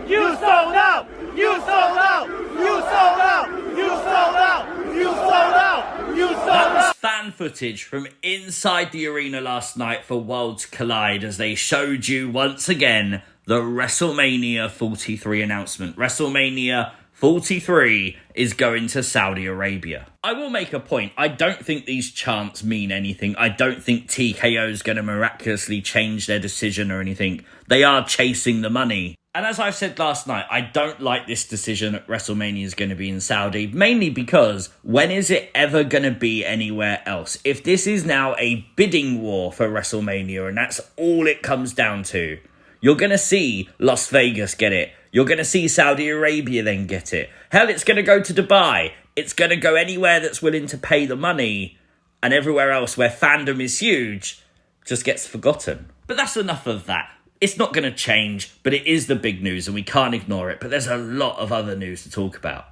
You sold out! You sold out! You sold out! You sold out! You sold out! You sold out! That was fan footage from inside the arena last night for Worlds Collide as they showed you once again the WrestleMania 43 announcement. WrestleMania 43 is going to Saudi Arabia. I will make a point. I don't think these chants mean anything. I don't think TKO is going to miraculously change their decision or anything. They are chasing the money. And as I've said last night, I don't like this decision that WrestleMania is going to be in Saudi, mainly because when is it ever going to be anywhere else? If this is now a bidding war for WrestleMania and that's all it comes down to, you're going to see Las Vegas get it. You're going to see Saudi Arabia then get it. Hell, it's going to go to Dubai. It's going to go anywhere that's willing to pay the money. And everywhere else where fandom is huge just gets forgotten. But that's enough of that. It's not going to change, but it is the big news and we can't ignore it. But there's a lot of other news to talk about.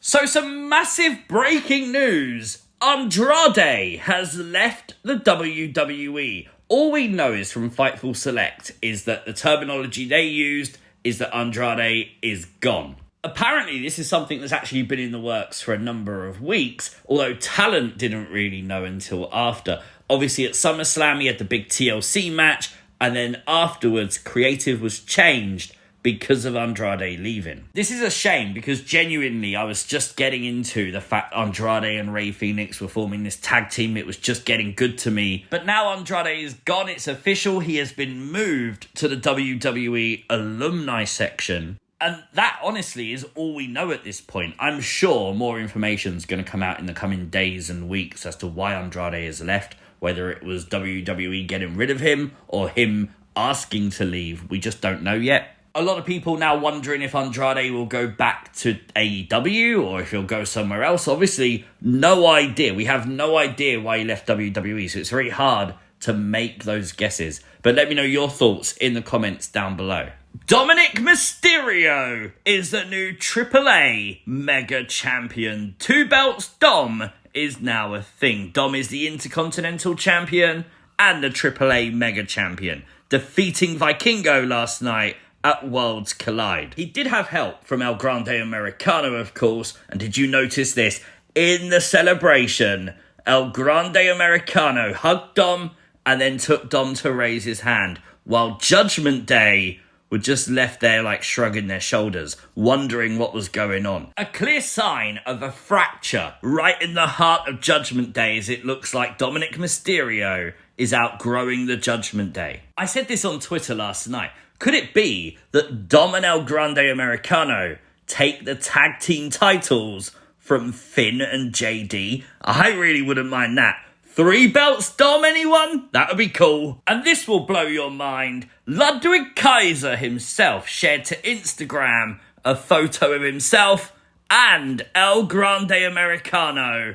So some massive breaking news. Andrade has left the WWE. All we know is from Fightful Select is that the terminology they used is that Andrade is gone. Apparently this is something that's actually been in the works for a number of weeks, although talent didn't really know until after. Obviously at SummerSlam he had the big TLC match, and then afterwards creative was changed because of Andrade leaving. This is a shame because genuinely I was just getting into the fact Andrade and Rey Fenix were forming this tag team. It was just getting good to me. But now Andrade is gone. It's official. He has been moved to the WWE alumni section. And that honestly is all we know at this point. I'm sure more information is going to come out in the coming days and weeks as to why Andrade has left, whether it was WWE getting rid of him or him asking to leave. We just don't know yet. A lot of people now wondering if Andrade will go back to AEW or if he'll go somewhere else. Obviously, no idea. We have no idea why he left WWE, so it's very hard to make those guesses. But let me know your thoughts in the comments down below. Dominik Mysterio is the new AAA Mega Champion. 2 belts Dom is now a thing. Dom is the Intercontinental Champion and the AAA Mega Champion, defeating Vikingo last night at Worlds Collide. He did have help from El Grande Americano, of course, and did you notice this? In the celebration, El Grande Americano hugged Dom and then took Dom to raise his hand, while Judgment Day were just left there like shrugging their shoulders, wondering what was going on. A clear sign of a fracture right in the heart of Judgment Day as it looks like Dominik Mysterio is outgrowing the Judgment Day. I said this on Twitter last night. Could it be that Dom and El Grande Americano take the tag team titles from Finn and JD? I really wouldn't mind that. 3 belts, Dom, anyone? That would be cool. And this will blow your mind. Ludwig Kaiser himself shared to Instagram a photo of himself and El Grande Americano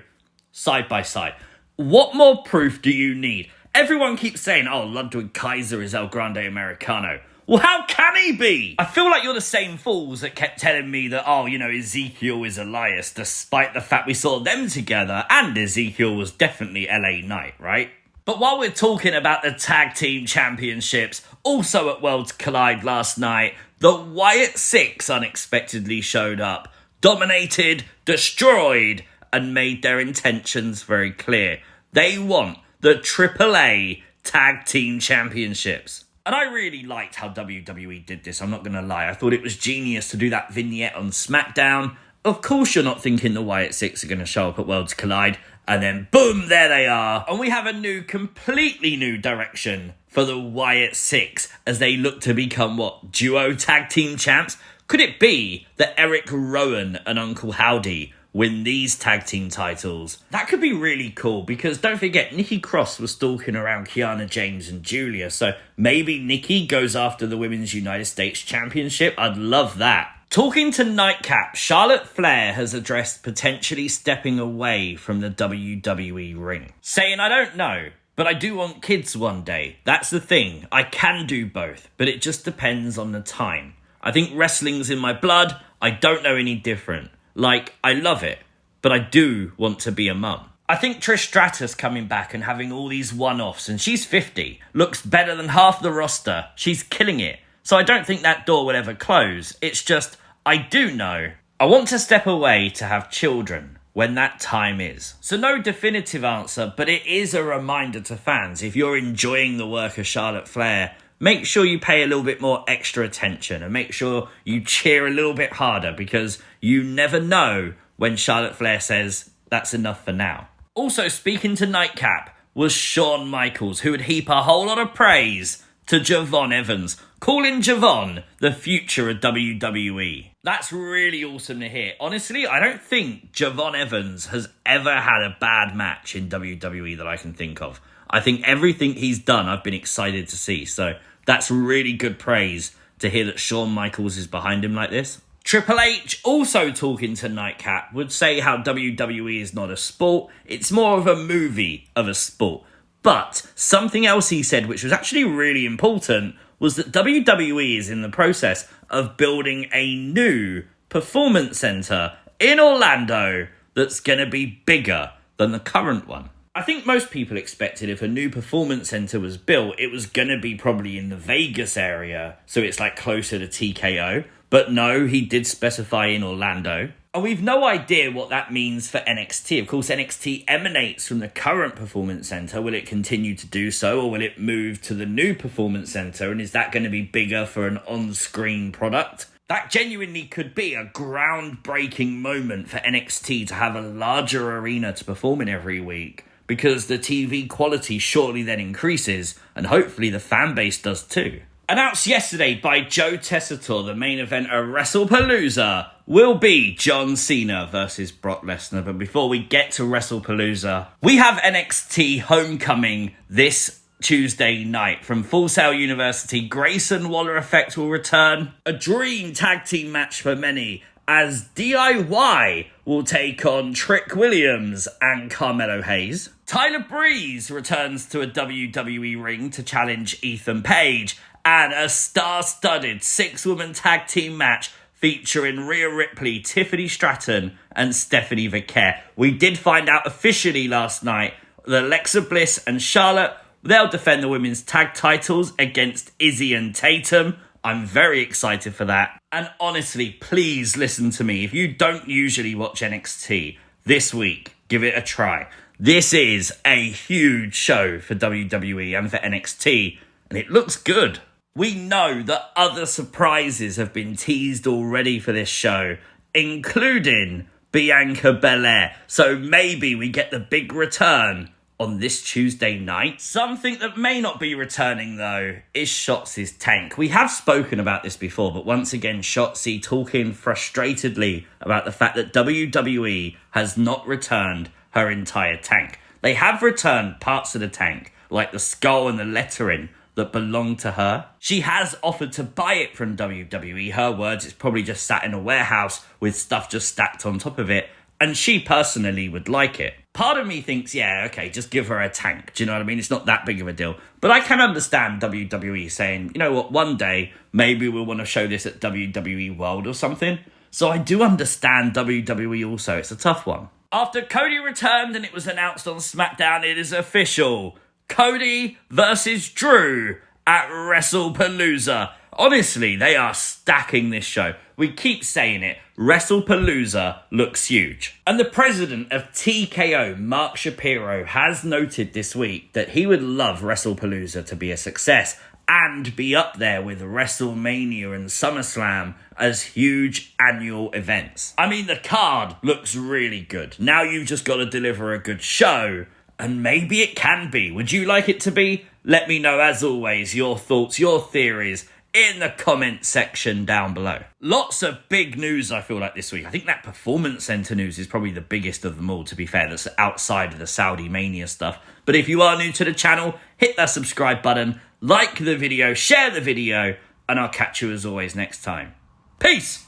side by side. What more proof do you need? Everyone keeps saying, oh, Ludwig Kaiser is El Grande Americano. Well, how can he be? I feel like you're the same fools that kept telling me that, oh, you know, Ezekiel is Elias, despite the fact we saw them together, and Ezekiel was definitely LA Knight, right? But while we're talking about the tag team championships, also at Worlds Collide last night, the Wyatt Sicks unexpectedly showed up, dominated, destroyed, and made their intentions very clear. They want the AAA Tag Team Championships. And I really liked how WWE did this, I'm not going to lie. I thought it was genius to do that vignette on SmackDown. Of course you're not thinking the Wyatt Sicks are going to show up at Worlds Collide. And then boom, there they are. And we have a completely new direction for the Wyatt Sicks as they look to become, duo tag team champs? Could it be that Eric Rowan and Uncle Howdy win these tag team titles? That could be really cool because don't forget, Nikki Cross was stalking around Kiana James and Julia, so maybe Nikki goes after the Women's United States Championship. I'd love that. Talking to Nightcap, Charlotte Flair has addressed potentially stepping away from the WWE ring, saying, I don't know, But I do want kids one day. That's the thing. I can do both, but it just depends on the time. I think wrestling's in my blood. I don't know any different. Like, I love it, but I do want to be a mum. I think Trish Stratus coming back and having all these one-offs, and she's 50, looks better than half the roster. She's killing it. So I don't think that door will ever close. It's just, I do know I want to step away to have children when that time is. So no definitive answer, but it is a reminder to fans. If you're enjoying the work of Charlotte Flair, make sure you pay a little bit more extra attention and make sure you cheer a little bit harder, because you never know when Charlotte Flair says, that's enough for now. Also, speaking to Nightcap was Shawn Michaels, who would heap a whole lot of praise to Javon Evans, calling Javon the future of WWE. That's really awesome to hear. Honestly, I don't think Javon Evans has ever had a bad match in WWE that I can think of. I think everything he's done, I've been excited to see. So that's really good praise to hear that Shawn Michaels is behind him like this. Triple H, also talking to Nightcap, would say how WWE is not a sport. It's more of a movie of a sport. But something else he said, which was actually really important, was that WWE is in the process of building a new performance center in Orlando that's going to be bigger than the current one. I think most people expected if a new performance center was built, it was going to be probably in the Vegas area, so it's like closer to TKO. But no, he did specify in Orlando. And we've no idea what that means for NXT. Of course, NXT emanates from the current Performance Center. Will it continue to do so, or will it move to the new Performance Center? And is that going to be bigger for an on-screen product? That genuinely could be a groundbreaking moment for NXT to have a larger arena to perform in every week, because the TV quality surely then increases, and hopefully the fan base does too. Announced yesterday by Joe Tessitore, the main event of WrestlePalooza will be John Cena versus Brock Lesnar. But before we get to WrestlePalooza, we have NXT Homecoming this Tuesday night. From Full Sail University, Grayson Waller Effect will return. A dream tag team match for many, as DIY will take on Trick Williams and Carmelo Hayes. Tyler Breeze returns to a WWE ring to challenge Ethan Page. And a star-studded 6-woman tag team match featuring Rhea Ripley, Tiffany Stratton, and Stephanie Vaquer. We did find out officially last night that Alexa Bliss and Charlotte, they'll defend the women's tag titles against Izzy and Tatum. I'm very excited for that. And honestly, please listen to me. If you don't usually watch NXT this week, give it a try. This is a huge show for WWE and for NXT, and it looks good. We know that other surprises have been teased already for this show, including Bianca Belair. So maybe we get the big return on this Tuesday night. Something that may not be returning, though, is Shotzi's tank. We have spoken about this before, but once again, Shotzi talking frustratedly about the fact that WWE has not returned her entire tank. They have returned parts of the tank, like the skull and the lettering, that belong to her. She has offered to buy it from WWE. Her words, it's probably just sat in a warehouse with stuff just stacked on top of it, and she personally would like it. Part of me thinks, yeah, okay, just give her a tank. Do you know what I mean? It's not that big of a deal. But I can understand WWE saying, you know what, one day, maybe we'll want to show this at WWE World or something. So I do understand WWE also. It's a tough one. After Cody returned and it was announced on SmackDown, it is official. Cody versus Drew at WrestlePalooza. Honestly, they are stacking this show. We keep saying it. WrestlePalooza looks huge. And the president of TKO, Mark Shapiro, has noted this week that he would love WrestlePalooza to be a success and be up there with WrestleMania and SummerSlam as huge annual events. I mean, the card looks really good. Now you've just got to deliver a good show. And maybe it can be. Would you like it to be? Let me know, as always, your thoughts, your theories in the comment section down below. Lots of big news, I feel like, this week. I think that Performance Center news is probably the biggest of them all, to be fair. That's outside of the Saudi Mania stuff. But if you are new to the channel, hit that subscribe button, like the video, share the video, and I'll catch you as always next time. Peace!